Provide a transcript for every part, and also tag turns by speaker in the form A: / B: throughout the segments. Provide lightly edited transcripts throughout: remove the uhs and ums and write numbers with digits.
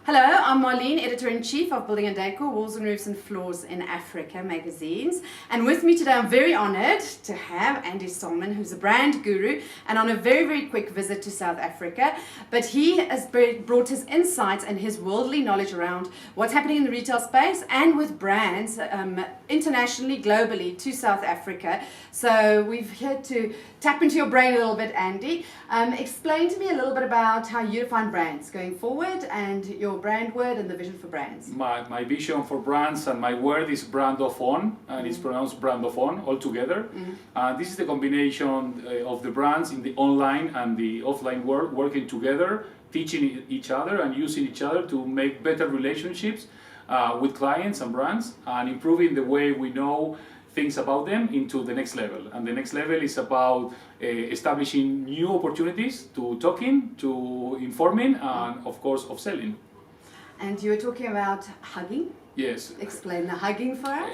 A: Hello, I'm Marlene, Editor-in-Chief of Building and Decor, Walls and Roofs and Floors in Africa magazines. And with me today, I'm very honoured to have Andy Stalman, who's a brand guru and on a very, very quick visit to South Africa. But he has brought his insights and his worldly knowledge around what's happening in the retail space and with brands internationally, globally to South Africa. So we've here to tap into your brain a little bit, Andy. Explain to me a little bit about how you define brands going forward and your brand word and the vision for brands.
B: My vision for brands and my word is brand of on, and it's pronounced brand of on all together. This is the combination of the brands in the online and the offline world working together, teaching each other and using each other to make better relationships with clients and brands and improving the way we know things about them into the next level. And the next level is about establishing new opportunities to talking, to informing, and of course of selling.
A: And you were talking about hugging?
B: Yes.
A: Explain the hugging for us.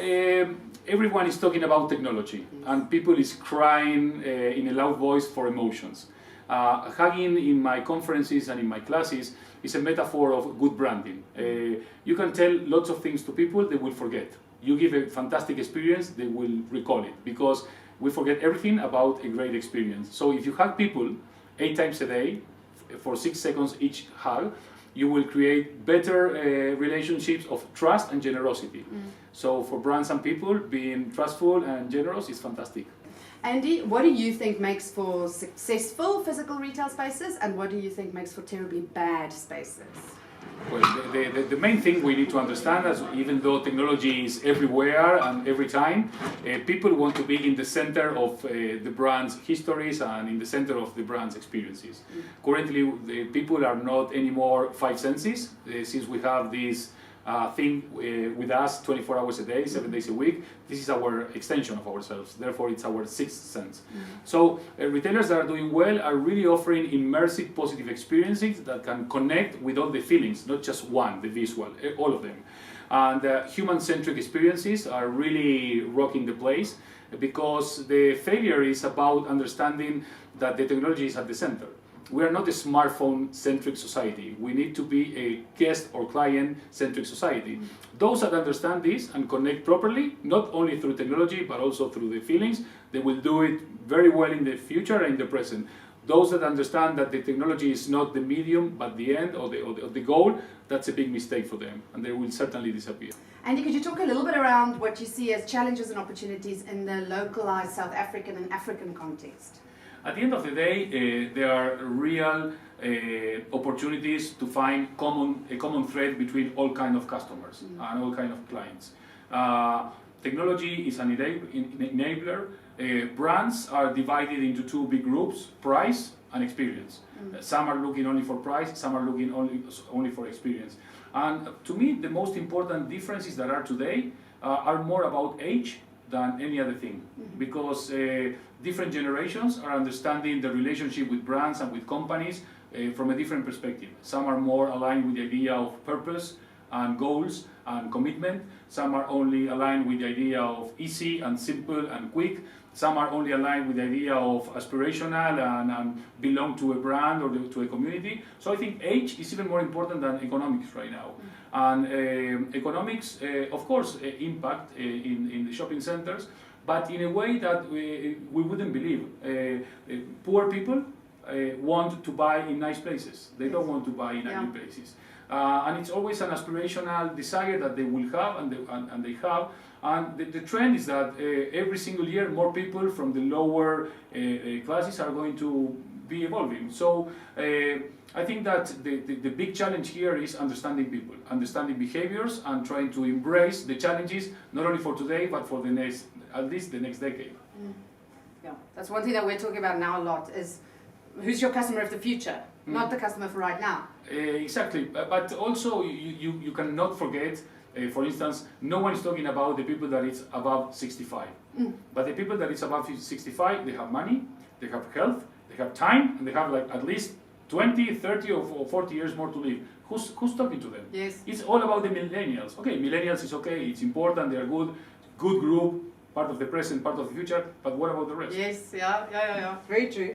B: Everyone is talking about technology, and people is crying in a loud voice for emotions. Hugging in my conferences and in my classes is a metaphor of good branding. You can tell lots of things to people, they will forget. You give a fantastic experience, they will recall it, because we forget everything about a great experience. So if you hug people 8 times a day for 6 seconds each hug, you will create better relationships of trust and generosity. So for brands and people, being trustful and generous is fantastic.
A: Andy, what do you think makes for successful physical retail spaces, and what do you think makes for terribly bad spaces?
B: Well, the main thing we need to understand is even though technology is everywhere and every time, people want to be in the center of the brand's histories and in the center of the brand's experiences. Currently, the people are not anymore 5 senses, since we have this thing with us 24 hours a day, 7 days a week. This is our extension of ourselves, therefore it's our 6th sense. So retailers that are doing well are really offering immersive positive experiences that can connect with all the feelings, not just one, the visual, all of them. And human-centric experiences are really rocking the place, because the failure is about understanding that the technology is at the center. We are not a smartphone-centric society. We need to be a guest or client-centric society. Those that understand this and connect properly, not only through technology, but also through the feelings, they will do it very well in the future and in the present. Those that understand that the technology is not the medium, but the end or the goal, that's a big mistake for them, and they will certainly disappear.
A: Andy, could you talk a little bit around what you see as challenges and opportunities in the localized South African and African context?
B: At the end of the day, there are real opportunities to find a common thread between all kinds of customers and all kinds of clients. Technology is an enabler. Brands are divided into 2 big groups: price and experience. Some are looking only for price, some are looking only for experience. And to me, the most important differences that are today are more about age than any other thing, because different generations are understanding the relationship with brands and with companies from a different perspective. Some are more aligned with the idea of purpose and goals and commitment. Some are only aligned with the idea of easy and simple and quick. Some are only aligned with the idea of aspirational and belong to a brand or to a community. So I think age is even more important than economics right now. And economics, of course, impact in the shopping centers, but in a way that we wouldn't believe. Poor people want to buy in nice places. They don't want to buy in ugly places. And it's always an aspirational desire that they will have, and they have. And the trend is that every single year more people from the lower classes are going to be evolving. So I think that the big challenge here is understanding people, understanding behaviors, and trying to embrace the challenges, not only for today, but for the next, at least the next decade.
A: Yeah, that's one thing that we're talking about now a lot, is who's your customer of the future, not the customer for right now.
B: Exactly, but also you cannot forget, for instance, no one is talking about the people that is above 65. But the people that is above 65, they have money, they have health, they have time, and they have like at least 20, 30 or 40 years more to live. Who's talking to them?
A: Yes.
B: It's all about the millennials. Okay, millennials is okay, it's important, they're good group, part of the present, part of the future, but what about the rest?
A: Yes, yeah, very true.